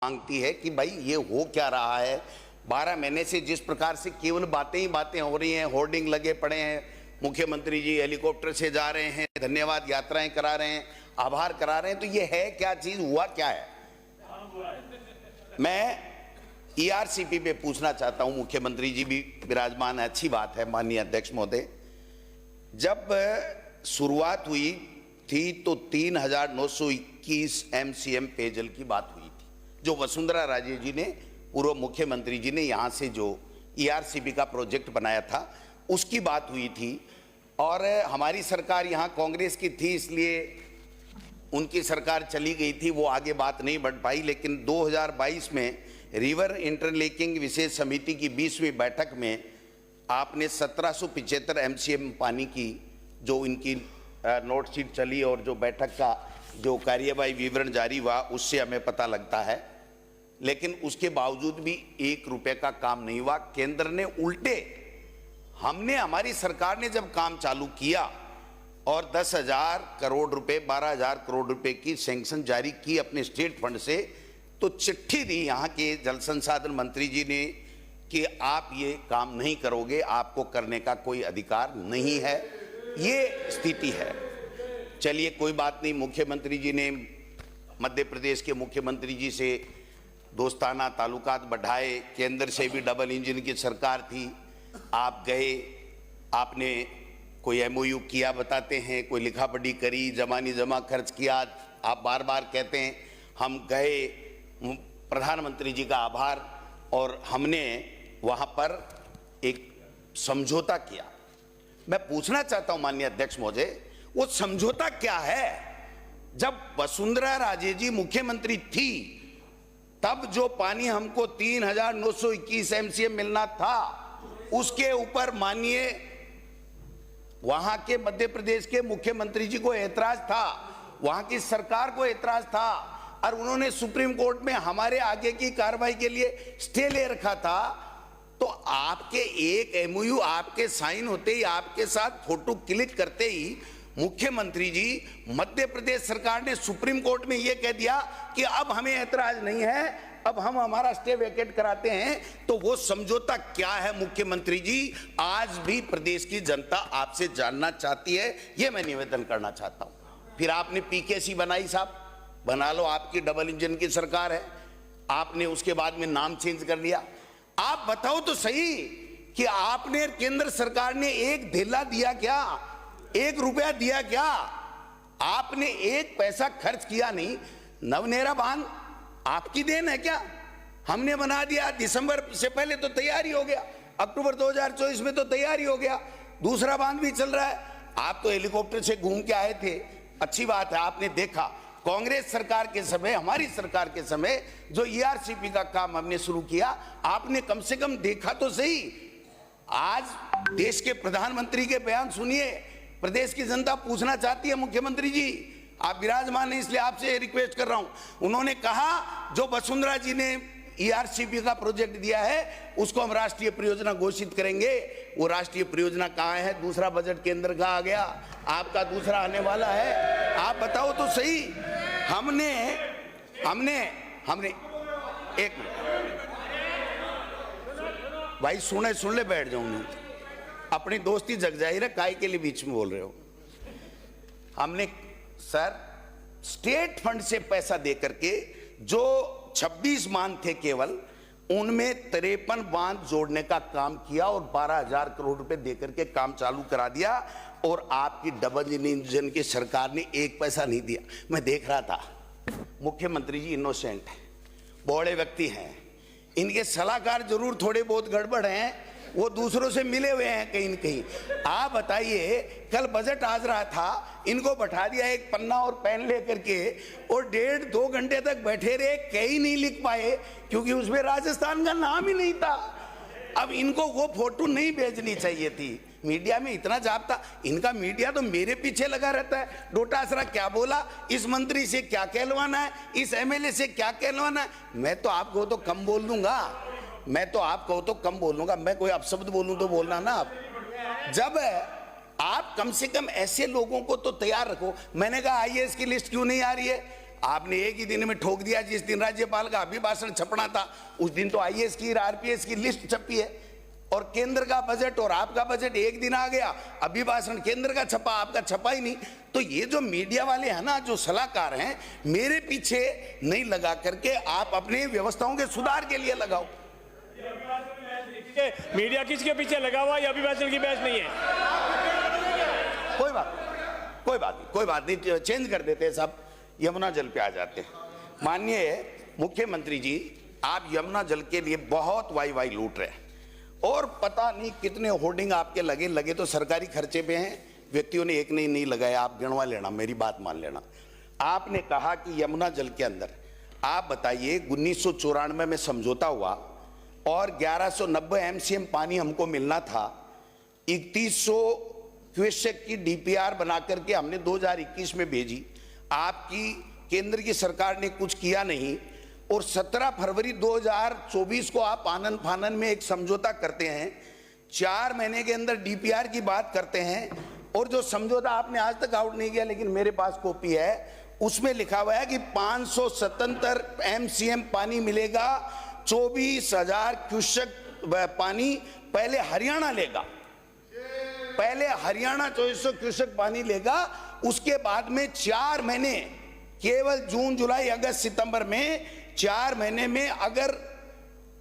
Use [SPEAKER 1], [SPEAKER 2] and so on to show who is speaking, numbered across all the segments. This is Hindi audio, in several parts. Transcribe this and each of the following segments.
[SPEAKER 1] मांगती है कि भाई ये हो क्या रहा है। 12 महीने से जिस प्रकार से केवल बातें ही बातें हो रही हैं, होर्डिंग लगे पड़े हैं, मुख्यमंत्री जी हेलीकॉप्टर से जा रहे हैं, धन्यवाद यात्राएं करा रहे हैं, आभार करा रहे हैं, तो ये है क्या चीज, हुआ क्या है। मैं ईआरसीपी पे पूछना चाहता हूं, मुख्यमंत्री जी भी विराजमान है, अच्छी बात है माननीय अध्यक्ष महोदय। जब शुरुआत हुई थी तो 3921 एमसीएम पेयजल की बात हुई थी, जो वसुंधरा राजे जी ने, पूर्व मुख्यमंत्री जी ने यहां से जो ईआरसीपी का प्रोजेक्ट बनाया था उसकी बात हुई थी। और हमारी सरकार यहां कांग्रेस की थी, इसलिए उनकी सरकार चली गई थी, वो आगे बात नहीं बढ़ पाई। लेकिन 2022 में रिवर इंटरलिंकिंग विशेष समिति की 20वीं बैठक में आपने 1775 एमसीएम पानी की जो इनकी नोटशीट चली और जो बैठक का जो कार्यवाही विवरण जारी हुआ उससे हमें पता लगता है। लेकिन उसके बावजूद भी 1 रुपए का काम नहीं हुआ। केंद्र ने उल्टे, हमारी सरकार ने जब काम चालू किया और 10,000 करोड़ रुपए, 12,000 करोड़ रुपए की सैंक्शन जारी की अपने स्टेट फंड से, तो चिट्ठी दी यहाँ के जल संसाधन मंत्री जी ने कि आप ये काम नहीं करोगे, आपको करने का कोई अधिकार नहीं है। ये स्थिति है। चलिए कोई बात नहीं, मुख्यमंत्री जी ने मध्य प्रदेश के मुख्यमंत्री जी से दोस्ताना ताल्लुकात बढ़ाए, केंद्र से भी डबल इंजन की सरकार थी, आप गए, आपने कोई एमओयू किया बताते हैं, कोई लिखा पढ़ी करी, जमानी जमा खर्च किया, आप बार बार कहते हैं। हम गए, प्रधानमंत्री जी का आभार, और हमने वहां पर एक समझौता किया। मैं पूछना चाहता हूं माननीय अध्यक्ष महोदय, वो समझौता क्या है। जब वसुंधरा राजे जी मुख्यमंत्री थी तब जो पानी हमको 3921 एमसीएम मिलना था, उसके ऊपर माननीय वहां के मध्य प्रदेश के मुख्यमंत्री जी को ऐतराज था, वहां की सरकार को ऐतराज था, और उन्होंने सुप्रीम कोर्ट में हमारे आगे की कार्रवाई के लिए स्टे ले रखा था। तो आपके एक एमओयू आपके साइन होते ही, आपके साथ फोटो क्लिक करते ही मुख्यमंत्री जी, मध्य प्रदेश सरकार ने सुप्रीम कोर्ट में यह कह दिया कि अब हमें ऐतराज नहीं है, अब हम हमारा स्टे वेकेट कराते हैं। तो वो समझौता क्या है मुख्यमंत्री जी, आज भी प्रदेश की जनता आपसे जानना चाहती है, यह मैं निवेदन करना चाहता हूं। फिर आपने पीकेसी बनाई, साहब बना लो, आपकी डबल इंजन की सरकार है, आपने उसके बाद में नाम चेंज कर लिया। आप बताओ तो सही कि आपने, केंद्र सरकार ने एक धेला दिया क्या, 1 रुपया दिया क्या, आपने 1 पैसा खर्च किया नहीं। नवनेरा बांध आपकी देन है क्या, हमने बना दिया, दिसंबर से पहले तो तैयारी हो गया, अक्टूबर 2024 में तो तैयारी हो गया, दूसरा बांध भी चल रहा है। आप तो हेलीकॉप्टर से घूम के आए थे, अच्छी बात है, आपने देखा। कांग्रेस सरकार के समय, हमारी सरकार के समय जो ईआरसीपी का काम हमने शुरू किया, आपने कम से कम देखा तो सही। आज देश के प्रधानमंत्री के बयान सुनिए, प्रदेश की जनता पूछना चाहती है। मुख्यमंत्री जी आप विराजमान हैं, इसलिए आपसे रिक्वेस्ट कर रहा हूं। उन्होंने कहा जो वसुंधरा जी ने ईआरसीपी का प्रोजेक्ट दिया है उसको हम राष्ट्रीय परियोजना घोषित करेंगे। वो राष्ट्रीय परियोजना कहां है, दूसरा बजट केंद्र का आ गया, आपका दूसरा आने वाला है, आप बताओ तो सही। हमने एक भाई सुन ले, बैठ जाऊं, अपनी दोस्ती जग जाहिर है, काय के लिए बीच में बोल रहे हो। हमने सर स्टेट फंड से पैसा दे करके जो 26 बांध थे केवल, उनमें 53 बांध जोड़ने का काम किया और 12,000 करोड़ रुपए देकर के काम चालू करा दिया। और आपकी डबल इंजन की सरकार ने 1 पैसा नहीं दिया। मैं देख रहा था, मुख्यमंत्री जी इनोसेंट है, बड़े व्यक्ति हैं, इनके सलाहकार जरूर थोड़े बहुत गड़बड़ हैं, वो दूसरों से मिले हुए हैं कहीं न कहीं। आप बताइए, कल बजट आज रहा था, इनको बैठा दिया एक पन्ना और पेन लेकर के, और 1.5-2 घंटे तक बैठे रहे, कहीं नहीं लिख पाए क्योंकि उसमें राजस्थान का नाम ही नहीं था। अब इनको वो फोटो नहीं भेजनी चाहिए थी, मीडिया में इतना जापता, इनका मीडिया तो मेरे पीछे लगा रहता है। डोटासरा क्या बोला, इस मंत्री से क्या कहलवाना है, इस एमएलए से क्या कहलवाना है। मैं तो आपको तो कम बोल दूंगा, मैं कोई अपशब्द बोलूं तो बोलना ना आप। जब आप कम से कम ऐसे लोगों को तो तैयार रखो। मैंने कहा आईएएस की लिस्ट क्यों नहीं आ रही है, आपने एक ही दिन में ठोक दिया। जिस दिन राज्यपाल का अभिभाषण छपना था उस दिन तो आईएएस की आरपीएस की लिस्ट छपी है, और केंद्र का बजट और आपका बजट एक दिन आ गया, अभिभाषण केंद्र का छपा, आपका छपा ही नहीं। तो ये जो मीडिया वाले हैं ना, जो सलाहकार हैं, मेरे पीछे नहीं लगा करके आप अपने व्यवस्थाओं के सुधार के लिए लगाओ।
[SPEAKER 2] मीडिया किसके पीछे लगा हुआ, ये अभिभाषण की बहस नहीं है।
[SPEAKER 1] कोई बात नहीं, चेंज कर देते हैं सब, यमुना जल पे आ जाते हैं। माननीय मुख्यमंत्री जी, आप यमुना जल के लिए बहुत वाई लूट रहे हैं, और पता नहीं कितने होर्डिंग आपके लगे तो सरकारी खर्चे पे हैं, व्यक्तियों ने एक नहीं लगाया। आप गिनवा लेना, मेरी बात मान लेना। आपने कहा कि यमुना जल के अंदर, आप बताइए 1994 में समझौता हुआ और 1190 एमसीएम पानी हमको मिलना था। 3100 क्यूसेक की डीपीआर बना करके हमने 2021 में भेजी, आपकी केंद्र की सरकार ने कुछ किया नहीं, और 17 फरवरी 2024 को आप आनन फानन में एक समझौता करते हैं, 4 महीने के अंदर डीपीआर की बात करते हैं, और जो समझौता आपने आज तक आउट नहीं किया, लेकिन मेरे पास कॉपी है, उसमें लिखा हुआ है कि 577 एमसीएम पानी मिलेगा, 24,000 क्यूसेक पानी पहले हरियाणा लेगा, पहले हरियाणा 2400 क्यूसेक पानी लेगा, उसके बाद में 4 महीने, केवल जून जुलाई अगस्त सितंबर में 4 महीने में अगर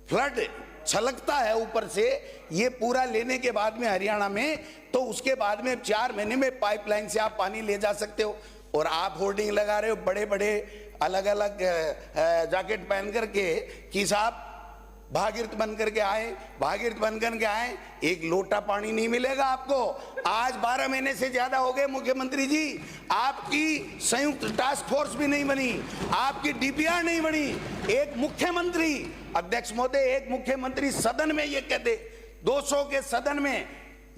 [SPEAKER 1] फ्लड छलकता है ऊपर से, ये पूरा लेने के बाद में हरियाणा में, तो उसके बाद में 4 महीने में पाइपलाइन से आप पानी ले जा सकते हो। और आप होर्डिंग लगा रहे हो बड़े बड़े अलग अलग जैकेट पहन करके कि साहब भागीरथ बन करके आए, एक लोटा पानी नहीं मिलेगा आपको। आज 12 महीने से ज्यादा हो गए मुख्यमंत्री जी, आपकी संयुक्त टास्क फोर्स भी नहीं बनी, आपकी डीपीआर नहीं बनी। एक मुख्यमंत्री, अध्यक्ष महोदय, एक मुख्यमंत्री सदन में ये कहते, 200 के सदन में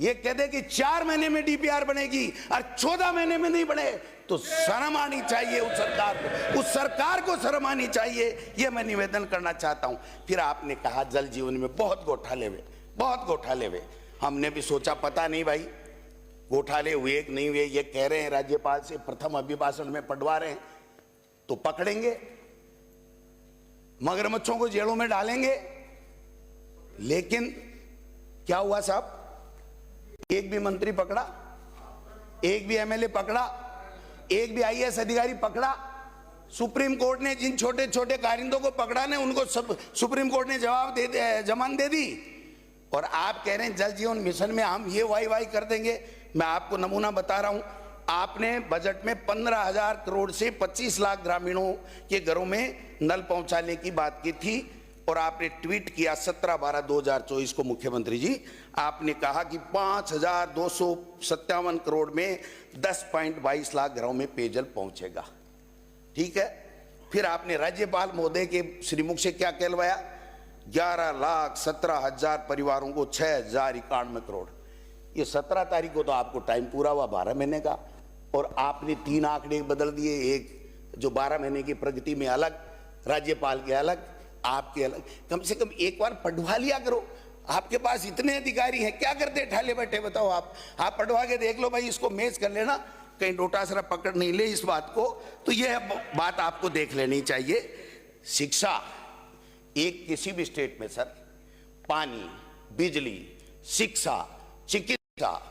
[SPEAKER 1] ये कहते कि 4 महीने में डीपीआर बनेगी और 14 महीने में नहीं बने, तो शर्म आनी चाहिए उस सरकार को शर्म आनी चाहिए। ये मैं निवेदन करना चाहता हूं। फिर आपने कहा जल जीवन में बहुत घोटाले हुए। हमने भी सोचा पता नहीं भाई घोटाले हुए कि नहीं हुए, ये कह रहे हैं राज्यपाल से प्रथम अभिभाषण में पढ़वा रहे हैं, तो पकड़ेंगे, मगरमच्छों को जेलों में डालेंगे। लेकिन क्या हुआ साहब, एक भी मंत्री पकड़ा, एक भी एमएलए पकड़ा, एक भी आईएएस अधिकारी पकड़ा? सुप्रीम कोर्ट ने जिन छोटे छोटे कारिंदों को पकड़ा ने, उनको सब सुप्रीम कोर्ट ने जमानत दे दी। और आप कह रहे हैं जल जीवन मिशन में हम ये वाई कर देंगे। मैं आपको नमूना बता रहा हूं, आपने बजट में 15,000 करोड़ से 25 लाख ग्रामीणों के घरों में नल पहुंचाने की बात की थी, और आपने ट्वीट किया 17/12/2024 को मुख्यमंत्री जी, आपने कहा कि 5,257 करोड़ में 10.22 लाख घरों में पेयजल पहुंचेगा। ठीक है, फिर आपने राज्यपाल महोदय के श्रीमुख से क्या कहलवाया, 11,17,000 परिवारों को 6,091 करोड़। ये 17 तारीख को तो आपको टाइम पूरा हुआ 12 महीने का, और आपने 3 आंकड़े बदल दिए, एक जो 12 महीने की प्रगति में अलग, राज्यपाल के अलग, आपके अलग। कम से कम एक बार पढ़वा लिया करो, आपके पास इतने अधिकारी हैं, क्या करते ठाले बैठे बताओ। आप पढ़वा के देख लो भाई, इसको मेज कर लेना, कहीं डोटासरा पकड़ नहीं ले इस बात को। तो यह बात आपको देख लेनी चाहिए। शिक्षा, एक किसी भी स्टेट में सर, पानी, बिजली, शिक्षा, चिकित्सा,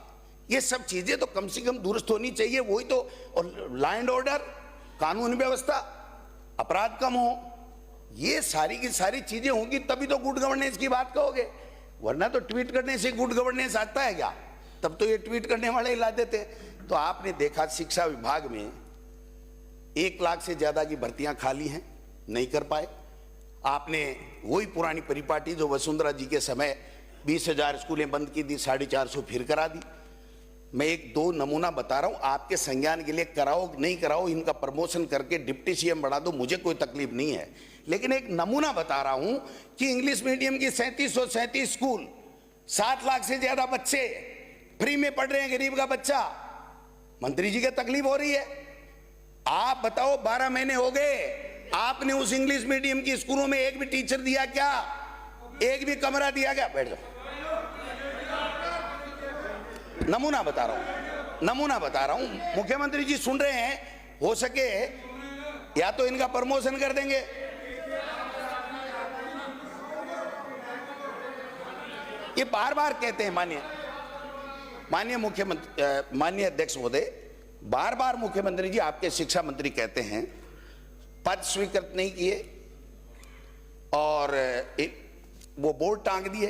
[SPEAKER 1] ये सब चीजें तो कम से कम दुरुस्त होनी चाहिए। वही तो, और लॉ एंड ऑर्डर, कानून व्यवस्था, अपराध कम हो, ये सारी की सारी चीजें होंगी तभी तो गुड गवर्नेंस की बात कहोगे, वरना तो ट्वीट करने से गुड गवर्नेंस आता है क्या? तब तो ये ट्वीट करने वाले ही ला देते। तो आपने देखा शिक्षा विभाग में 1 लाख से ज्यादा की भर्तियां खाली हैं, नहीं कर पाए। आपने वही पुरानी परिपाटी जो वसुंधरा जी के समय 20,000 स्कूलें बंद की थी, 450 फिर करा दी। मैं 1-2 नमूना बता रहा हूं, आपके संज्ञान के लिए कराओ नहीं कराओ, इनका प्रमोशन करके डिप्टी सीएम बढ़ा दो, मुझे कोई तकलीफ नहीं है। लेकिन एक नमूना बता रहा हूं कि इंग्लिश मीडियम की 3737 स्कूल, 7 लाख से ज्यादा बच्चे फ्री में पढ़ रहे हैं, गरीब का बच्चा। मंत्री जी को तकलीफ हो रही है। आप बताओ, 12 महीने हो गए, आपने उस इंग्लिश मीडियम की स्कूलों में एक भी टीचर दिया क्या? एक भी कमरा दिया क्या? बैठ जाओ, नमूना बता रहा हूं, मुख्यमंत्री जी सुन रहे हैं, हो सके या तो इनका प्रमोशन कर देंगे। ये बार बार कहते हैं माननीय मुख्यमंत्री, माननीय अध्यक्ष महोदय, बार बार मुख्यमंत्री जी आपके शिक्षा मंत्री कहते हैं पद स्वीकृत नहीं किए और वो बोर्ड टांग दिए।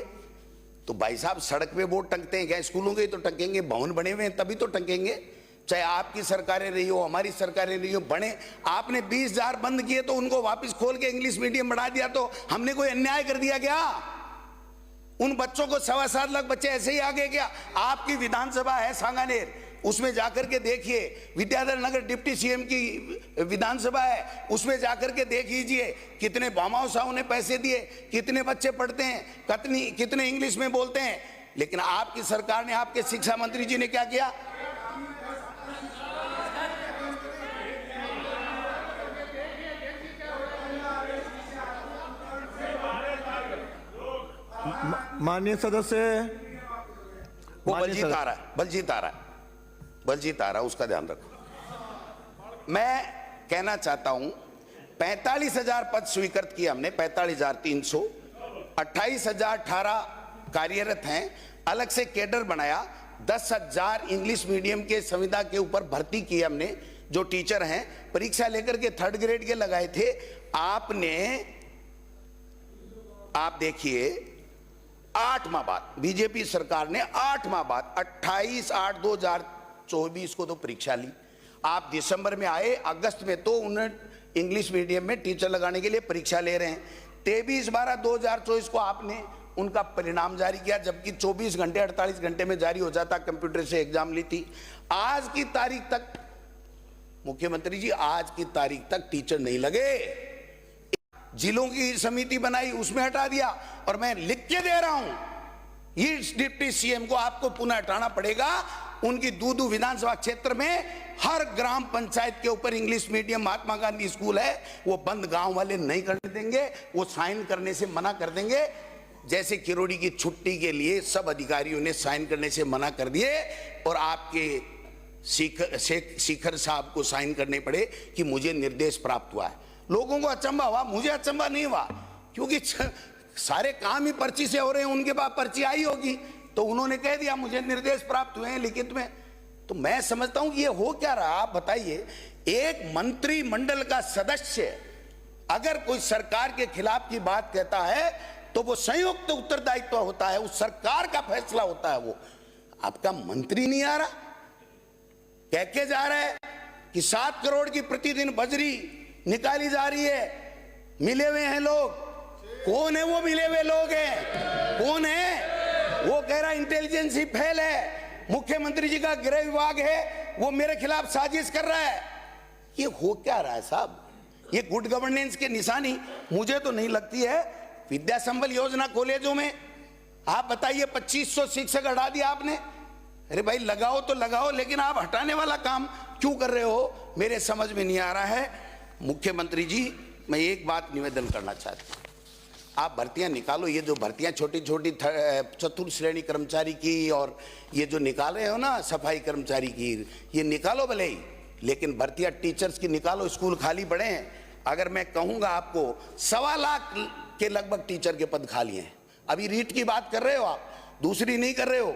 [SPEAKER 1] तो भाई साहब, सड़क पे बोर्ड टंगते हैं क्या? स्कूलों के तो टंगेंगे, भवन बने हुए हैं तभी तो टंगेंगे। चाहे आपकी सरकारें रही हो, हमारी सरकारें रही हो, बने। आपने 20,000 बंद किए तो उनको वापस खोल के इंग्लिश मीडियम बढ़ा दिया, तो हमने कोई अन्याय कर दिया क्या? उन बच्चों को 7.25 लाख बच्चे ऐसे ही आ गए क्या? आपकी विधानसभा है सांगानेर, उसमें जाकर के देखिए। विद्याधर नगर डिप्टी सीएम की विधानसभा है, उसमें जाकर के देख लीजिए कितने बामाओं साहू ने पैसे दिए, कितने बच्चे पढ़ते हैं, कितने इंग्लिश में बोलते हैं। लेकिन आपकी सरकार ने, आपके शिक्षा मंत्री जी ने क्या किया?
[SPEAKER 3] माननीय सदस्य,
[SPEAKER 1] वो बलजीत आ रहा है, उसका ध्यान रखो। मैं कहना चाहता हूं 45,000 पद स्वीकृत किए हमने, 45,300, 28,018 कार्यरत हैं। अलग से कैडर बनाया, 10,000 इंग्लिश मीडियम के संविदा के ऊपर भर्ती किए हमने, जो टीचर हैं। परीक्षा लेकर के 3rd ग्रेड के लगाए थे आपने। आप देखिए 8 माह बाद बीजेपी सरकार ने 8 माह बाद 28/8/2024 को तो परीक्षा ली। आप दिसंबर में आए, अगस्त में तो उन्हें इंग्लिश मीडियम में टीचर लगाने के लिए परीक्षा ले रहे हैं। 23/12/2024 को आपने उनका परिणाम जारी किया, जबकि 24 घंटे 48 घंटे में जारी हो जाता। कंप्यूटर से एग्जाम ली थी। आज की तारीख तक मुख्यमंत्री जी, आज की तारीख तक टीचर नहीं लगे। जिलों की समिति बनाई, उसमें हटा दिया। और मैं लिख के दे रहा हूं, ये डिप्टी सीएम को आपको पुनः हटाना पड़ेगा। उनकी दूदू विधानसभा क्षेत्र में हर ग्राम पंचायत के ऊपर English medium Mahatma Gandhi school है, वो बंद गांव वाले नहीं करने देंगे, वो साइन करने से मना कर देंगे। जैसे किरोड़ी की छुट्टी के लिए सब अधिकारियों ने साइन करने से मना कर दिए और आपके शेखर साहब को साइन करने पड़े कि मुझे निर्देश प्राप्त हुआ है। लोगों को अचंभा हुआ, मुझे अचंभा नहीं हुआ, क्योंकि सारे काम ही पर्ची से हो रहे हैं। उनके पास पर्ची आई होगी तो उन्होंने कह दिया मुझे निर्देश प्राप्त हुए हैं लिखित में। तो मैं समझता हूं कि ये हो क्या रहा। आप बताइए, एक मंत्रिमंडल का सदस्य अगर कोई सरकार के खिलाफ की बात कहता है तो वो संयुक्त उत्तरदायित्व होता है, उस सरकार का फैसला होता है। वो आपका मंत्री नहीं आ रहा, कह के जा रहा है कि 7 करोड़ की प्रतिदिन बजरी निकाली जा रही है, मिले हुए हैं लोग। कौन है वो मिले हुए लोग हैं? कौन है वो? कह रहा इंटेलिजेंस ही फेल है, मुख्यमंत्री जी का गृह विभाग है, वो मेरे खिलाफ साजिश कर रहा है। ये हो क्या रहा है साहब? ये गुड गवर्नेंस की निशानी मुझे तो नहीं लगती है। विद्या संबल योजना कॉलेजों में आप बताइए 2500 शिक्षक हटा दिया आपने। अरे भाई, लगाओ तो लगाओ, लेकिन आप हटाने वाला काम क्यों कर रहे हो? मेरे समझ में नहीं आ रहा है। मुख्यमंत्री जी, मैं एक बात निवेदन करना चाहता हूं, आप भर्तियां निकालो। ये जो भर्तियां छोटी छोटी चतुर्थ श्रेणी कर्मचारी की और ये जो निकाल रहे हो ना सफाई कर्मचारी की, ये निकालो भले ही, लेकिन भर्तियां टीचर्स की निकालो। स्कूल खाली पड़े हैं। अगर मैं कहूंगा आपको 1.25 लाख के लगभग टीचर के पद खाली हैं। अभी रीट की बात कर रहे हो आप, दूसरी नहीं कर रहे हो।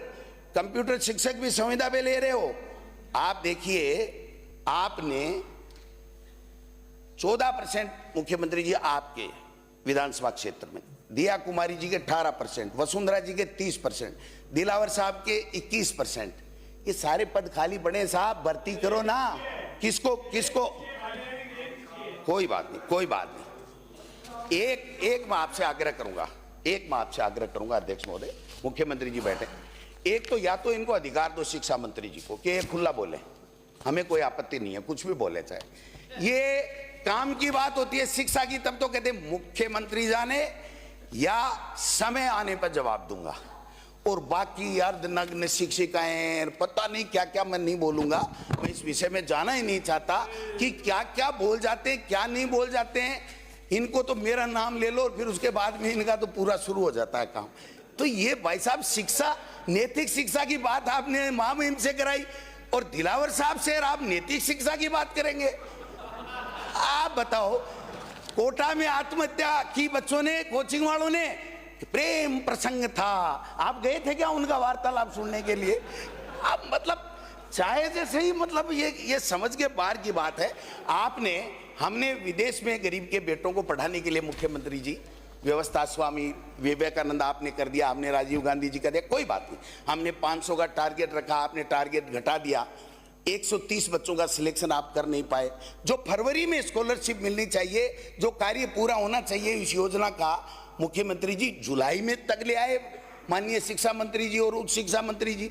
[SPEAKER 1] कंप्यूटर शिक्षक भी संविदा पे ले रहे हो। आप देखिए, आपने 14% मुख्यमंत्री जी आपके विधानसभा क्षेत्र में, दिया कुमारी जी के 18%, वसुंधरा जी के 30%, दिलावर साहब के 21%। ये सारे पद खाली पड़े साहब, भर्ती करो ना। किसको किसको? कोई बात नहीं, कोई बात नहीं। एक मैं आपसे आग्रह करूंगा, अध्यक्ष महोदय, मुख्यमंत्री जी बैठे, एक तो या तो इनको अधिकार दो शिक्षा मंत्री जी को कि ये खुला बोले, हमें कोई आपत्ति नहीं है, कुछ भी बोले चाहे। ये काम की बात होती है शिक्षा की, तब तो कहते मुख्यमंत्री जाने या समय आने पर जवाब दूंगा। और बाकी अर्धनग्न शिक्षिकाएं, पता नहीं क्या क्या, मैं नहीं बोलूंगा, मैं इस विषय में जाना ही नहीं चाहता कि क्या क्या बोल जाते हैं, क्या नहीं बोल जाते हैं। इनको तो मेरा नाम ले लो और फिर उसके बाद में इनका तो पूरा शुरू हो जाता है काम। तो ये भाई साहब, शिक्षा, नैतिक शिक्षा की बात आपने महामहिम से कराई और दिलावर साहब से आप नैतिक शिक्षा की बात करेंगे। आप बताओ, कोटा में आत्महत्या की बच्चों ने, कोचिंग वालों ने, प्रेम प्रसंग था, आप गए थे क्या उनका वार्तालाप सुनने के लिए? आप मतलब चाहे जैसे ही, मतलब ये समझ के बाहर की बात है। हमने विदेश में गरीब के बेटों को पढ़ाने के लिए, मुख्यमंत्री जी, व्यवस्था स्वामी विवेकानंद आपने कर दिया, हमने राजीव गांधी जी कर दिया, कोई बात नहीं। हमने 500 का टारगेट रखा, आपने टारगेट घटा दिया, 130 बच्चों का सिलेक्शन आप कर नहीं पाए। जो फरवरी में स्कॉलरशिप मिलनी चाहिए, जो कार्य पूरा होना चाहिए इस योजना का, मुख्यमंत्री जी जुलाई में तक ले आए माननीय शिक्षा मंत्री जी और उच्च शिक्षा मंत्री जी।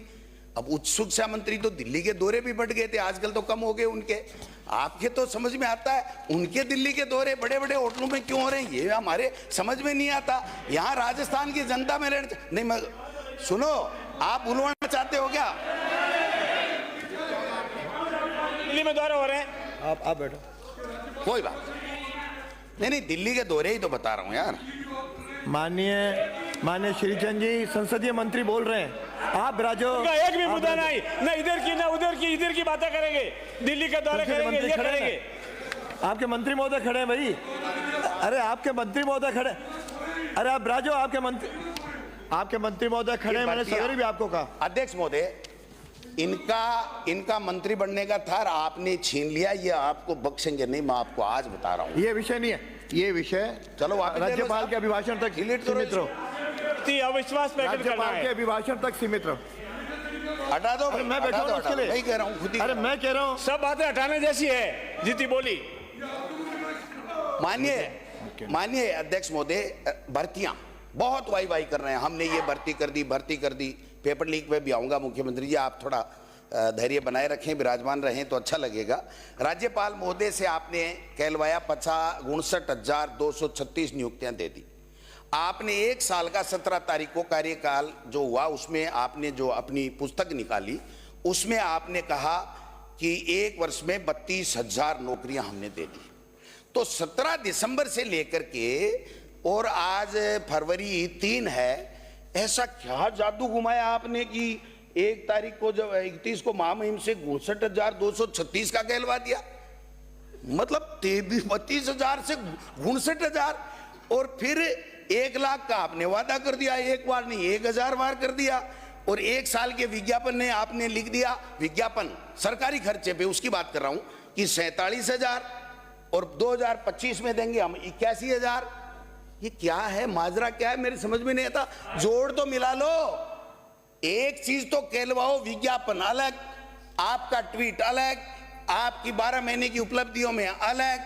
[SPEAKER 1] अब उच्च शिक्षा मंत्री तो दिल्ली के दौरे भी बढ़ गए थे, आजकल तो कम हो गए उनके। आपके तो समझ में आता है, उनके दिल्ली के दौरे बड़े बड़े होटलों में क्यों हो रहे हैं, ये हमारे समझ में नहीं आता। यहाँ राजस्थान की जनता में नहीं, मैं सुनो, आप बुलवाना चाहते हो क्या?
[SPEAKER 2] दिल्ली में दौरे हो रहे हैं,
[SPEAKER 3] आप बैठो।
[SPEAKER 1] कोई बात नहीं, दिल्ली के दौरे ही तो बता रहा हूँ यार।
[SPEAKER 3] माननीय श्रीचंद जी संसदीय मंत्री बोल रहे हैं, आप बिराजो।
[SPEAKER 2] एक भी मुद्दा नहीं, ना इधर की ना उधर की, इधर की बातें करेंगे, दिल्ली का दौरे करेंगे, ये करेंगे।
[SPEAKER 3] आपके मंत्री महोदय खड़े हैं भाई, अरे आपके मंत्री महोदय खड़े, अरे आप बिराजो, आपके मंत्री महोदय खड़े हैं, मैंने सवेरे भी आपको कहा।
[SPEAKER 1] अध्यक्ष महोदय, इनका मंत्री बनने का था, आपने छीन लिया, ये आपको बख्शेंगे नहीं, मैं आपको आज बता रहा हूँ।
[SPEAKER 3] ये विषय नहीं है, ये विषय
[SPEAKER 1] चलो
[SPEAKER 3] राज्यपाल के अभिभाषण तक सीमित रहो,
[SPEAKER 2] अविश्वास प्रकट करना
[SPEAKER 3] राज्यपाल
[SPEAKER 2] है।
[SPEAKER 3] के अभिभाषण तक सीमित रहो।
[SPEAKER 1] हटा दो,
[SPEAKER 3] मैं बैठा हूँ उसके लिए,
[SPEAKER 1] नहीं कह रहा हूँ, खुद ही।
[SPEAKER 3] अरे मैं कह रहा हूँ,
[SPEAKER 2] सब बातें हटाने जैसी है, जीती बोली।
[SPEAKER 1] माननीय अध्यक्ष महोदय, भर्तियां बहुत वाई कर रहे हैं, हमने ये भर्ती कर दी, पेपर लीक में भी आऊंगा। मुख्यमंत्री जी आप थोड़ा धैर्य बनाए रखें, विराजमान रहें तो अच्छा लगेगा। राज्यपाल महोदय से आपने कहलवाया 59,236 नियुक्तियां दे दी। आपने 1 साल का 17 तारीख को कार्यकाल जो हुआ, उसमें आपने जो अपनी पुस्तक निकाली, उसमें आपने कहा कि 1 वर्ष में 32,000 नौकरियां हमने दे दी। तो 17 दिसंबर से लेकर के और आज फरवरी 3 है, ऐसा क्या जादू घुमाया आपने कि 1 तारीख को, जब 31 को महामहिम से 62,236 का कहलवा दिया? मतलब 32,000 से 62,000, और फिर 1 लाख का आपने वादा कर दिया, एक बार नहीं 1,000 बार कर दिया। और 1 साल के विज्ञापन ने आपने लिख दिया, विज्ञापन सरकारी खर्चे पे, उसकी बात कर रहा हूं, कि 47,000, और 2025 में देंगे हम 81,000। ये क्या है, माजरा क्या है, मेरी समझ में नहीं आता। जोड़ तो मिला लो, एक चीज तो कहलवाओ, विज्ञापन अलग, आपका ट्वीट अलग, आपकी 12 महीने की उपलब्धियों में अलग,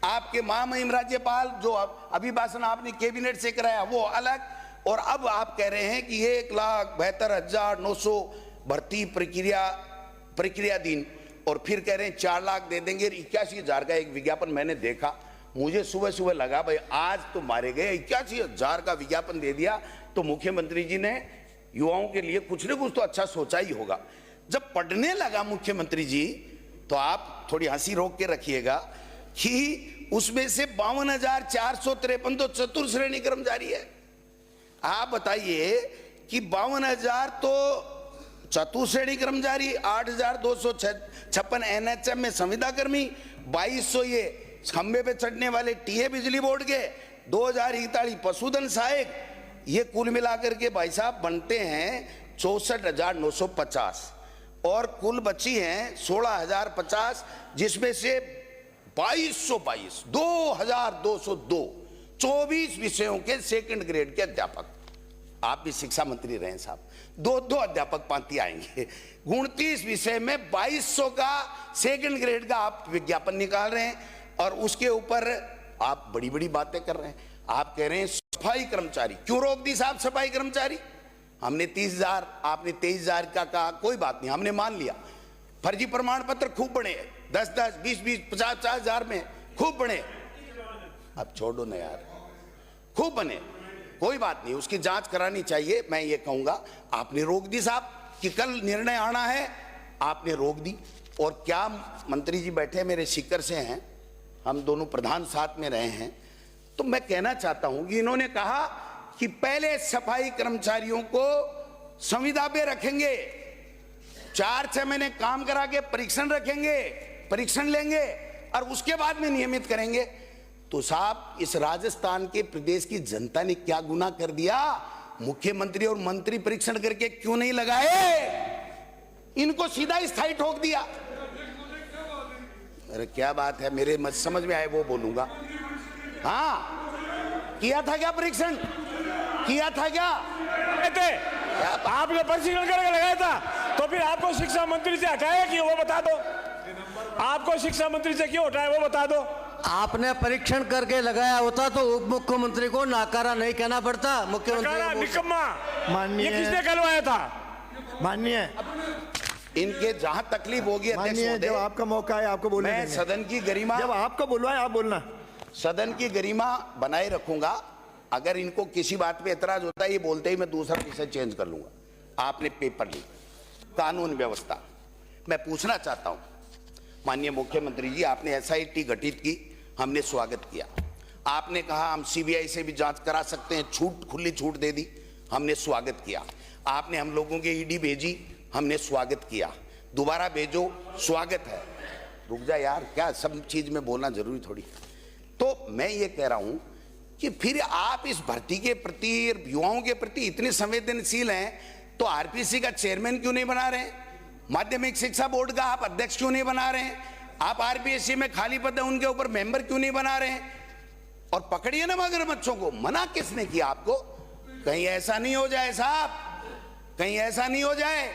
[SPEAKER 1] आपके महामहिम राज्यपाल जो अभिभाषण आपने कैबिनेट से कराया वो अलग, और अब आप कह रहे हैं कि 1,72,900 भर्ती प्रक्रिया दिन, और फिर कह रहे हैं 4 लाख दे देंगे। 81,000 का एक विज्ञापन मैंने देखा, मुझे सुबह लगा भाई आज तो मारे गए, 81,000 का विज्ञापन दे दिया, तो मुख्यमंत्री जी ने युवाओं के लिए कुछ न कुछ तो अच्छा सोचा ही होगा। जब पढ़ने लगा मुख्यमंत्री जी, तो आप थोड़ी हंसी रोक के रखिएगा कि उसमें से 52,453 तो चतुर्थ श्रेणी कर्मचारी है। आप बताइए कि 52,000 तो चतुर्थ श्रेणी कर्मचारी, 8,256 एनएचएम में संविदा कर्मी, 2,200 ये खंबे पे चढ़ने वाले टीए बिजली बोर्ड के, 2,041 पशुधन सहायक, ये कुल मिलाकर के भाई साहब बनते हैं 64,950, और कुल बची हैं 16,050, जिसमें से 2,222 2,202 24 विषयों के सेकंड ग्रेड के अध्यापक। आप भी शिक्षा मंत्री रहे साहब, 2 अध्यापक पांति आएंगे। 29 विषय में 2,200 का सेकंड ग्रेड का आप विज्ञापन निकाल रहे हैं, और उसके ऊपर आप बड़ी बड़ी बातें कर रहे हैं। आप कह रहे हैं सफाई कर्मचारी, क्यों रोक दी साहब सफाई कर्मचारी? हमने 30,000, आपने 23,000 का कहा, कोई बात नहीं, हमने मान लिया। फर्जी प्रमाण पत्र खूब बने, 10-10, 20-20, 50,000 में खूब बने। अब छोड़ो ना यार, खूब बने, कोई बात नहीं, उसकी जांच करानी चाहिए। मैं ये कहूंगा आपने रोक दी साहब, कि कल निर्णय आना है, आपने रोक दी। और क्या मंत्री जी बैठे मेरे सीकर से हैं, हम दोनों प्रधान साथ में रहे हैं, तो मैं कहना चाहता हूं कि इन्होंने कहा कि पहले सफाई कर्मचारियों को संविदा पे रखेंगे, 4-6 महीने काम करा के परीक्षण रखेंगे, परीक्षण लेंगे, और उसके बाद में नियमित करेंगे। तो साहब, इस राजस्थान के प्रदेश की जनता ने क्या गुनाह कर दिया? मुख्यमंत्री और मंत्री परीक्षण करके क्यों नहीं लगाए? इनको सीधा स्थायी ठोक दिया। अरे क्या बात है, मेरे समझ में आए वो बोलूंगा। हाँ, किया था क्या परीक्षण? किया था क्या?
[SPEAKER 2] आपने परीक्षण करके लगाया था, तो फिर आपको शिक्षा मंत्री से हटाया कि वो बता दो। आपको शिक्षा मंत्री से क्यों हटाया वो बता दो।
[SPEAKER 4] आपने परीक्षण करके लगाया होता तो उप मुख्यमंत्री को नाकारा नहीं कहना पड़ता। मुख्यमंत्री
[SPEAKER 2] निकम्मा,
[SPEAKER 3] माननीय,
[SPEAKER 2] ये किसने करवाया था?
[SPEAKER 3] माननीय,
[SPEAKER 1] इनके जहां तकलीफ होगी अध्यक्ष महोदय,
[SPEAKER 3] जब आपका मौका है आपको बोलने
[SPEAKER 1] मैं
[SPEAKER 3] देंगे।
[SPEAKER 1] सदन की गरिमा,
[SPEAKER 3] जब आपको बुलवाए आप बोलना।
[SPEAKER 1] सदन की गरिमा बनाए रखूंगा। अगर इनको किसी बात पे एतराज होता है, ये बोलते ही मैं दूसरा विषय चेंज कर लूंगा। आपने पेपर लीक, कानून व्यवस्था, मैं पूछना चाहता हूं माननीय मुख्यमंत्री जी, आपने एसआईटी गठित की, हमने स्वागत किया। आपने कहा हम सीबीआई से भी जांच करा सकते हैं, छूट, खुली छूट दे दी, हमने स्वागत किया। आपने हम लोगों के ईडी भेजी, हमने स्वागत किया। दोबारा भेजो, स्वागत है। रुक जा यार, क्या सब चीज में बोलना जरूरी थोड़ी। तो मैं ये कह रहा हूं कि फिर आप इस भर्ती के प्रति, युवाओं के प्रति इतने संवेदनशील हैं, तो आरपीसी का चेयरमैन क्यों नहीं बना रहे? माध्यमिक शिक्षा बोर्ड का आप अध्यक्ष क्यों नहीं बना रहे? आप आरपीएससी में खाली पद है उनके ऊपर मेंबर क्यों नहीं बना रहे? और पकड़िए ना मगरमच्छों को। मना किसने किया आपको? कहीं ऐसा नहीं हो जाए साहब, कहीं ऐसा नहीं हो जाए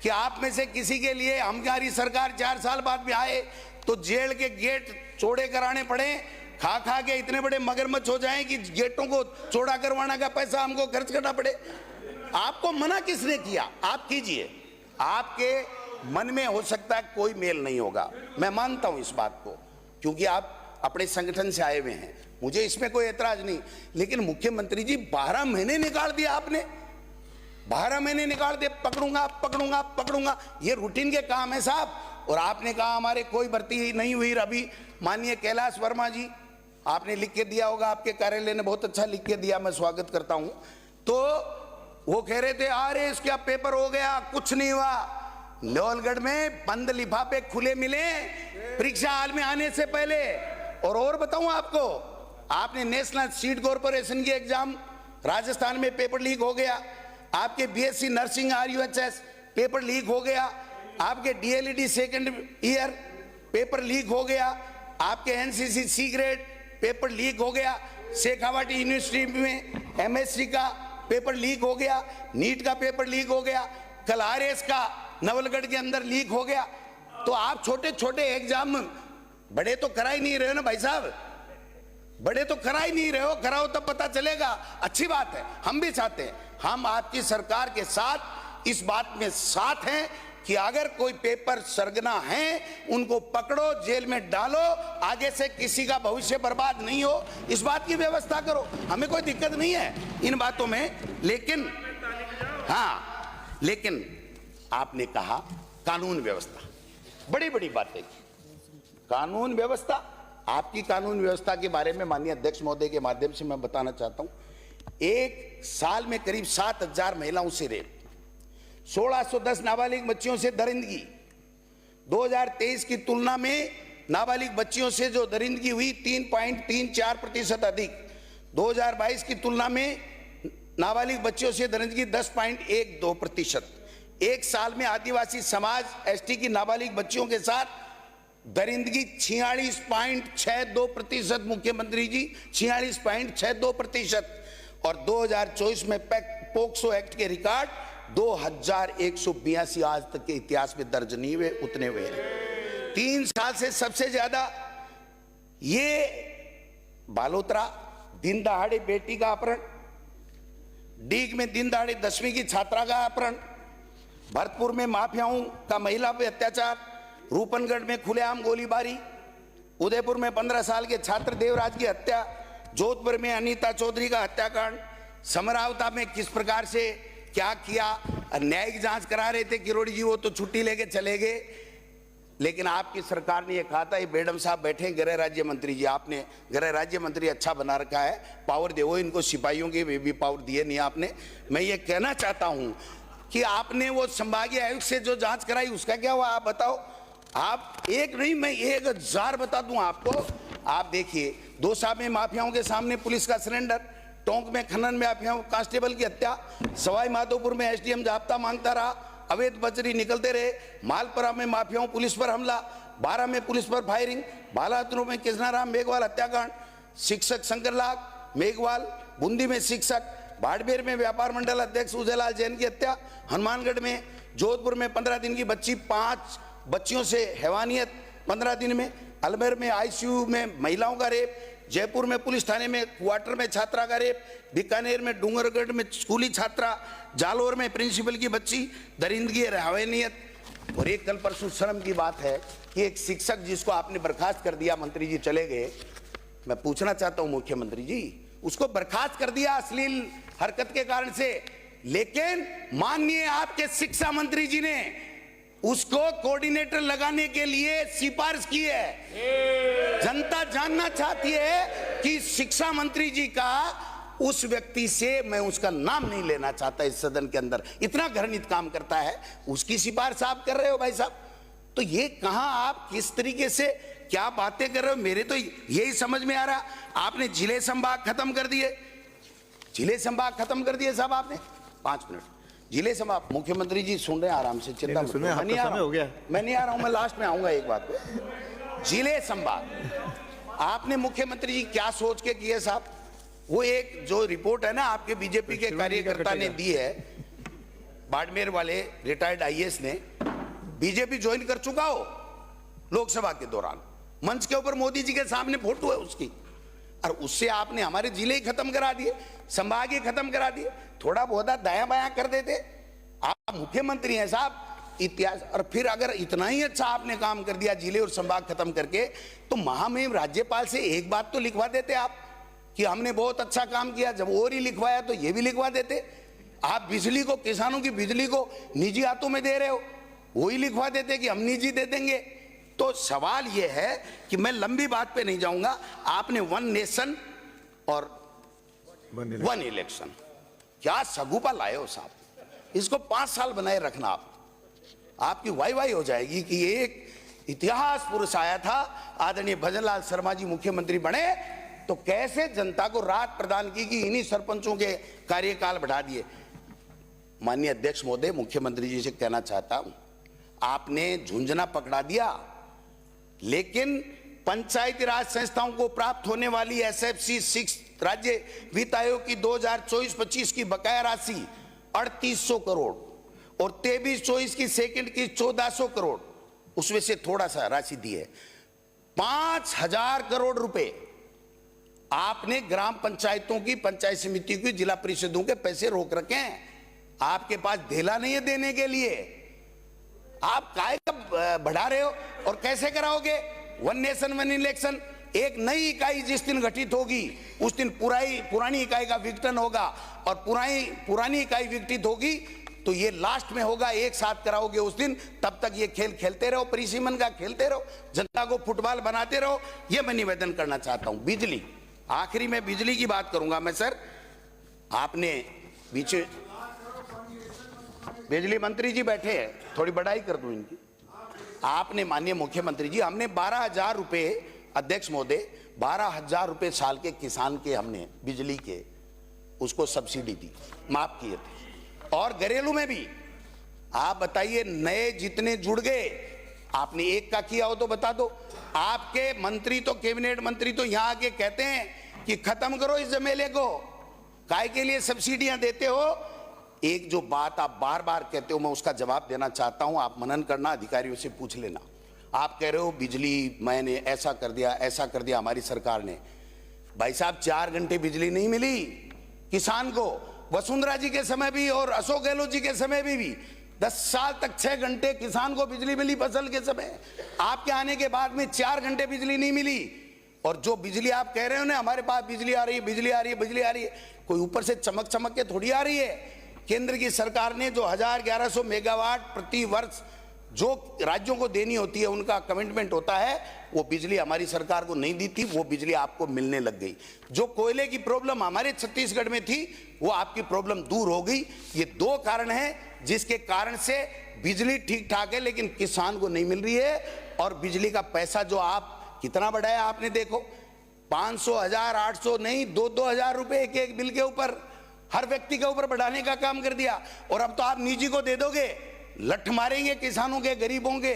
[SPEAKER 1] कि आप में से किसी के लिए हमारी सरकार 4 साल बाद भी आए तो जेल के गेट चौड़े कराने पड़े, खा खा के इतने बड़े मगरमच्छ हो जाएं कि गेटों को चौड़ा करवाने का पैसा हमको खर्च करना पड़े। आपको मना किसने किया? आप कीजिए। आपके मन में हो सकता है कोई मेल नहीं होगा, मैं मानता हूं इस बात को, क्योंकि आप अपने संगठन से आए हुए हैं, मुझे इसमें कोई एतराज नहीं। लेकिन मुख्यमंत्री जी, 12 महीने निकाल दिया आपने, 12 महीने निकाल दिए। पकड़ूंगा पकड़ूंगा पकड़ूंगा, ये रूटीन के काम है साहब। और आपने कहा हमारे कोई भर्ती नहीं हुई। अभी माननीय कैलाश वर्मा जी, आपने लिख के दिया होगा, आपके कार्यालय ने बहुत अच्छा लिख के दिया, मैं स्वागत करता हूं। तो वो कह रहे थे अरे इसका पेपर हो गया, कुछ नहीं हुआ। लोहलगढ़ में बंद लिफाफे खुले मिले परीक्षा हाल में आने से पहले। और बताऊं आपको, आपने नेशनल सीट कॉर्पोरेशन की एग्जाम राजस्थान में पेपर लीक हो गया। आपके BSc nursing RUHS paper leak हो गया। आपके DElEd second year paper leak हो गया। आपके NCC C grade paper leak हो गया। शेखावाटी यूनिवर्सिटी में एमएससी का पेपर लीक हो गया। नीट का पेपर लीक हो गया। कल आरएस का नवलगढ़ के अंदर लीक हो गया। तो आप छोटे छोटे एग्जाम, बड़े तो करा ही नहीं रहे हो ना भाई साहब, बड़े तो करा ही नहीं रहे हो। कराओ तब पता चलेगा। अच्छी बात है, हम भी चाहते हैं, हम आपकी सरकार के साथ इस बात में साथ हैं कि अगर कोई पेपर सरगना है उनको पकड़ो, जेल में डालो, आगे से किसी का भविष्य बर्बाद नहीं हो, इस बात की व्यवस्था करो। हमें कोई दिक्कत नहीं है इन बातों में। लेकिन हाँ, लेकिन आपने कहा कानून व्यवस्था, बड़ी बड़ी बातें की। कानून व्यवस्था, आपकी कानून व्यवस्था के बारे में माननीय अध्यक्ष महोदय के माध्यम से मैं बताना चाहता हूं। एक साल में करीब 7,000 महिलाओं से रेप, 1610 नाबालिग बच्चियों से दरिंदगी। 2023 की तुलना में नाबालिग बच्चियों से जो दरिंदगी हुई 3.34% अधिक। 2022 की तुलना में नाबालिग बच्चियों से दरिंदगी 10.12%। एक साल में आदिवासी समाज एसटी की नाबालिग बच्चियों के साथ दरिंदगी 46.62%। मुख्यमंत्री जी, 46.62%। और 2024 में पोक्सो एक्ट के रिकॉर्ड 2182 आज तक के इतिहास में दर्ज नहीं हुए, उतने हुए हैं। 3 साल से सबसे ज्यादा ये बालोतरा दिन दहाड़े बेटी का अपहरण, डीग में दिन दहाड़े 10वीं की छात्रा का अपहरण, भरतपुर में माफियाओं का महिला पे अत्याचार, रूपनगढ़ में खुलेआम गोलीबारी, उदयपुर में 15 साल के छात्र देवराज की हत्या, जोधपुर में अनीता चौधरी का हत्याकांड, समरावता में किस प्रकार से क्या किया, न्यायिक जांच करा रहे थे किरोड़ी जी, वो तो छुट्टी लेके चले गए। लेकिन आपकी सरकार ने ये कहा था, ये मैडम साहब बैठे हैं गृह राज्य मंत्री जी, आपने गृह राज्य मंत्री अच्छा बना रखा है, पावर दो इनको, सिपाहियों के भी पावर दिए नहीं आपने। मैं ये कहना चाहता हूं कि आपने वो संभागीय आयुक्त से जो जांच कराई उसका क्या हुआ, आप बताओ। आप एक नहीं, मैं 1000 बता दूं आपको। आप देखिए, दौसा में माफियाओं के सामने पुलिस का सरेंडर, टोंक में खनन में माफियाओं कांस्टेबल की हत्या, सवाई माधोपुर में एसडीएम जाब्ता मांगता रहा, अवैध बजरी निकलते रहे, मालपुरा में माफियाओं पुलिस पर हमला, 12 में पुलिस पर फायरिंग, बालातुर में कृष्णाराम मेघवाल हत्याकांड, शिक्षक शंकरलाल मेघवाल, बूंदी में शिक्षक, बाड़मेर में व्यापार मंडल अध्यक्ष उदयलाल जैन की हत्या, हनुमानगढ़ में, जोधपुर में 15 दिन की बच्ची 5 बच्चियों से हैवानियत 15 दिन में, अलमेर में आईसीयू में महिलाओं का रेप, जयपुर में पुलिस थाने में क्वार्टर में छात्रा का रेप, बीकानेर में डूंगरगढ़ में स्कूली छात्रा, जालोर में प्रिंसिपल की बच्ची, दरिंदगी हैवानियत। और एक कल परसों शर्म की बात है कि एक शिक्षक जिसको आपने बर्खास्त कर दिया, मंत्री जी चले गए, मैं पूछना चाहता हूं मुख्यमंत्री जी, उसको बर्खास्त कर दिया अश्लील हरकत के कारण से, लेकिन माननीय आपके शिक्षा मंत्री जी ने उसको कोऑर्डिनेटर लगाने के लिए सिफारिश की है। जनता जानना चाहती है कि शिक्षा मंत्री जी का उस व्यक्ति से, मैं उसका नाम नहीं लेना चाहता इस सदन के अंदर, इतना घृणित काम करता है, उसकी सिफारिश आप कर रहे हो भाई साहब। तो ये कहां आप किस तरीके से क्या बातें कर रहे हो, मेरे तो यही समझ में आ रहा। आपने जिले संभाग खत्म कर दिए, जिले संभाग खत्म कर दिए साहब आपने। 5 मिनट जिले संभाग, मुख्यमंत्री जी सुन रहे हैं आराम से, चिंता मत करो, मैं नहीं आ रहा हूं, मैं नहीं आ रहा हूं, मैं लास्ट में आऊंगा एक बात पे। जिले संभाग आपने मुख्यमंत्री जी क्या सोच के किए साहब? वो एक जो रिपोर्ट है ना आपके बीजेपी के कार्यकर्ता ने दी है, बाड़मेर वाले रिटायर्ड आईएएस ने, बीजेपी ज्वाइन कर चुका हो लोकसभा के दौरान, मंच के ऊपर मोदी जी के सामने फोटो है उसकी, और उससे आपने हमारे जिले ही खत्म करा दिए, संभाग ही खत्म करा दिए। थोड़ा बहुत दायां बायां कर देते, आप मुख्यमंत्री हैं साहब, इतिहास। और फिर अगर इतना ही अच्छा आपने काम कर दिया जिले और संभाग खत्म करके, तो महामहिम राज्यपाल से एक बात तो लिखवा देते आप कि हमने बहुत अच्छा काम किया। जब और ही लिखवाया तो ये भी लिखवा देते। आप बिजली को, किसानों की बिजली को निजी हाथों में दे रहे हो, वही लिखवा देते कि हम निजी दे देंगे। तो सवाल यह है कि मैं लंबी बात पे नहीं जाऊंगा, आपने 1 नेशन और 1 इलेक्शन क्या सगुपा लाए हो साहब, इसको 5 साल बनाए रखना। आपकी वाई हो जाएगी कि एक इतिहास पुरुष आया था, आदरणीय भजनलाल शर्मा जी मुख्यमंत्री बने तो कैसे जनता को राहत प्रदान की कि इन्हीं सरपंचों के कार्यकाल बढ़ा दिए। माननीय अध्यक्ष महोदय, मुख्यमंत्री जी से कहना चाहता हूं, आपने झुंझुना पकड़ा दिया, लेकिन पंचायती राज संस्थाओं को प्राप्त होने वाली एसएफसी 6 राज्य वित्त आयोग की 2024-25 की बकाया राशि 3800 करोड़ और 23-24 की सेकंड की 1400 करोड़, उसमें से थोड़ा सा राशि दी है। 5000 करोड़ रुपए आपने ग्राम पंचायतों की, पंचायत समिति की, जिला परिषदों के पैसे रोक रखे हैं। आपके पास ढेला नहीं है देने के लिए, आप काय का बढ़ा रहे हो और कैसे कराओगे? 1 नेशन 1 इलेक्शन, एक नई इकाई जिस दिन गठित होगी उस दिन पुरानी इकाई का विघटन होगा, और पुरानी इकाई विघटित होगी तो ये लास्ट में होगा, एक साथ कराओगे उस दिन। तब तक ये खेल खेलते रहो, परिसीमन का खेलते रहो, जनता को फुटबॉल बनाते रहो। ये मैं निवेदन करना चाहता हूं। बिजली, आखिरी में बिजली की बात करूंगा मैं सर। आपने बीच बिजली मंत्री जी बैठे हैं, थोड़ी बड़ाई कर दूं इनकी। आपने माननीय मुख्यमंत्री जी, हमने 12,000 रुपए, अध्यक्ष महोदय 12,000 रुपए साल के किसान के हमने बिजली के उसको सब्सिडी दी, माफ किए थे। और घरेलू में भी आप बताइए, नए जितने जुड़ गए, आपने एक का किया हो तो बता दो। आपके मंत्री तो, कैबिनेट मंत्री तो यहां आके कहते हैं कि खत्म करो इस झमेले को, काय के लिए सब्सिडियां देते हो। एक जो बात आप बार बार कहते हो, मैं उसका जवाब देना चाहता हूं, आप मनन करना, अधिकारियों से पूछ लेना। आप कह रहे हो बिजली मैंने ऐसा कर दिया, ऐसा कर दिया हमारी सरकार ने। भाई साहब, 4 घंटे बिजली नहीं मिली किसान को, वसुंधरा जी के समय भी और अशोक गहलोत जी के समय भी 10 साल तक 6 घंटे किसान को बिजली मिली फसल के समय। आपके आने के बाद में 4 घंटे बिजली नहीं मिली। और जो बिजली आप कह रहे हो ना, हमारे पास बिजली आ रही है, बिजली आ रही है, बिजली आ रही है, कोई ऊपर से चमक के थोड़ी आ रही है। केंद्र की सरकार ने जो 1100 मेगावाट प्रति वर्ष जो राज्यों को देनी होती है, उनका कमिटमेंट होता है, वो बिजली हमारी सरकार को नहीं दी थी, वो बिजली आपको मिलने लग गई। जो कोयले की प्रॉब्लम हमारे छत्तीसगढ़ में थी, वो आपकी प्रॉब्लम दूर हो गई। ये 2 कारण हैं जिसके कारण से बिजली ठीक ठाक है लेकिन किसान को नहीं मिल रही है। और बिजली का पैसा जो आप कितना बढ़ाया आपने देखो, 500, 1000, 800 नहीं, 2-2 हजार रुपए एक एक बिल के ऊपर, हर व्यक्ति के ऊपर बढ़ाने का काम कर दिया। और अब तो आप निजी को दे दोगे, लठ मारेंगे किसानों के, गरीबों के,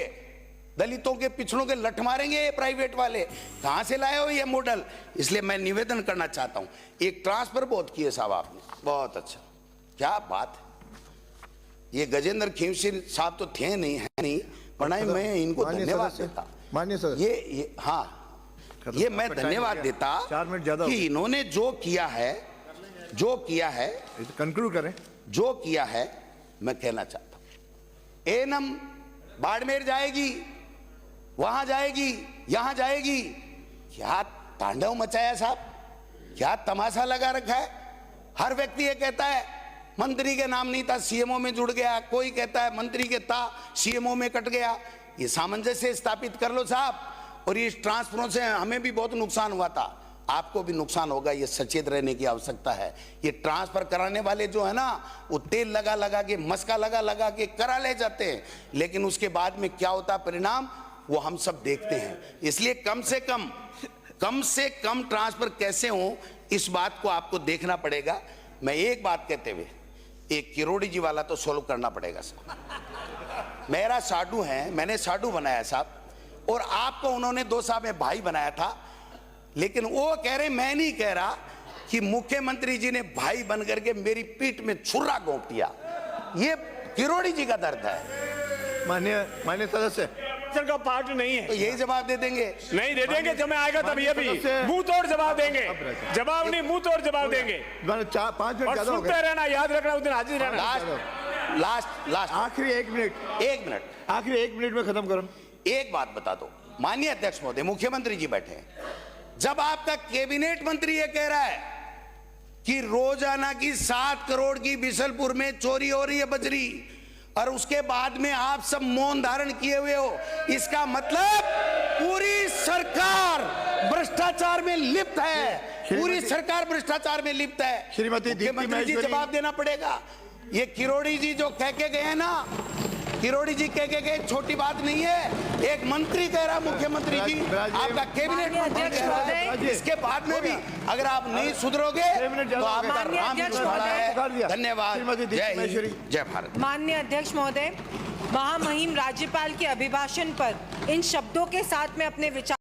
[SPEAKER 1] दलितों के, पिछड़ों के लठ मारेंगे ये प्राइवेट वाले। कहां से लाए हो ये मॉडल? इसलिए मैं निवेदन करना चाहता हूं, एक ट्रांसफर बहुत किए साहब आपने, बहुत अच्छा, क्या बात है। ये गजेंद्र खींवसिर साहब तो थे नहीं, है नहीं, वरना मैं इनको धन्यवाद देता।
[SPEAKER 3] माननीय सदस्य,
[SPEAKER 1] ये हाँ, ये मैं धन्यवाद देता
[SPEAKER 3] 4 मिनट ज्यादा
[SPEAKER 1] कि इन्होंने जो किया है,
[SPEAKER 3] कंक्लूड करें।
[SPEAKER 1] जो किया है, मैं कहना चाहता हूं, एनम बाड़मेर जाएगी, वहां जाएगी, यहां जाएगी, क्या तांडव मचाया साहब, क्या तमाशा लगा रखा है। हर व्यक्ति ये कहता है मंत्री के नाम नहीं था, सीएमओ में जुड़ गया, कोई कहता है मंत्री के था, सीएमओ में कट गया। ये सामंजस्य स्थापित कर लो साहब। और इस ट्रांसफरों से हमें भी बहुत नुकसान हुआ था, आपको भी नुकसान होगा, ये सचेत रहने की आवश्यकता है। ये ट्रांसफर कराने वाले जो है ना, वो तेल लगा लगा के, मस्का लगा लगा के करा ले जाते हैं, लेकिन उसके बाद में क्या होता परिणाम, वो हम सब देखते हैं। इसलिए कम से कम ट्रांसफर कैसे हो, इस बात को आपको देखना पड़ेगा। मैं एक बात कहते हुए, एक किरोड़ी जी वाला तो सोल्व करना पड़ेगा साहब। मेरा साडू है, मैंने साडू बनाया साहब, और आपको उन्होंने 2 साल में भाई बनाया था, लेकिन वो कह रहे, मैं नहीं कह रहा, कि मुख्यमंत्री जी ने भाई बन करके मेरी पीठ में छुरा घोंप दिया। ये किरोड़ी जी का दर्द है।
[SPEAKER 3] माननीय सदस्य
[SPEAKER 2] का पार्ट नहीं है,
[SPEAKER 1] तो यही जवाब दे देंगे?
[SPEAKER 2] नहीं दे देंगे, जब मैं आएगा तब ये भी मुंह तोड़ जवाब देंगे, जवाब नहीं मुंह तोड़ जवाब देंगे।
[SPEAKER 3] 5 मिनट
[SPEAKER 2] और
[SPEAKER 3] ज्यादा हो
[SPEAKER 2] सुनते
[SPEAKER 3] गए।
[SPEAKER 2] रहना, याद रखना, उस दिन हाजिर रहना।
[SPEAKER 1] लास्ट
[SPEAKER 3] आखिरी 1 मिनट, आखिरी 1 मिनट में खत्म करो।
[SPEAKER 1] एक बात बता दो माननीय अध्यक्ष महोदय, मुख्यमंत्री जी बैठे हैं, जब आपका कैबिनेट मंत्री ये कह रहा है कि रोजाना की 7 करोड़ की बिशलपुर में चोरी हो रही है बजरी, और उसके बाद में आप सब मौन धारण किए हुए हो, इसका मतलब पूरी सरकार भ्रष्टाचार में लिप्त है, पूरी सरकार भ्रष्टाचार में लिप्त है।
[SPEAKER 3] श्रीमती दीप्ति
[SPEAKER 1] मुख्यमंत्री जी
[SPEAKER 3] महेश्वरी,
[SPEAKER 1] जवाब देना पड़ेगा। ये किरोड़ी जी जो कह के गए हैं ना, किरोड़ी जी कह के गए, छोटी बात नहीं है। एक मंत्री कह रहा, मुख्यमंत्री जी, आपका कैबिनेट मंत्री कह रहा है, इसके बाद में भी अगर आप नहीं सुधरोगे तो आपका राम खड़ा है। धन्यवाद। जय हिंद, जय भारत।
[SPEAKER 5] माननीय अध्यक्ष महोदय, महामहिम राज्यपाल के अभिभाषण पर इन शब्दों के साथ में अपने विचार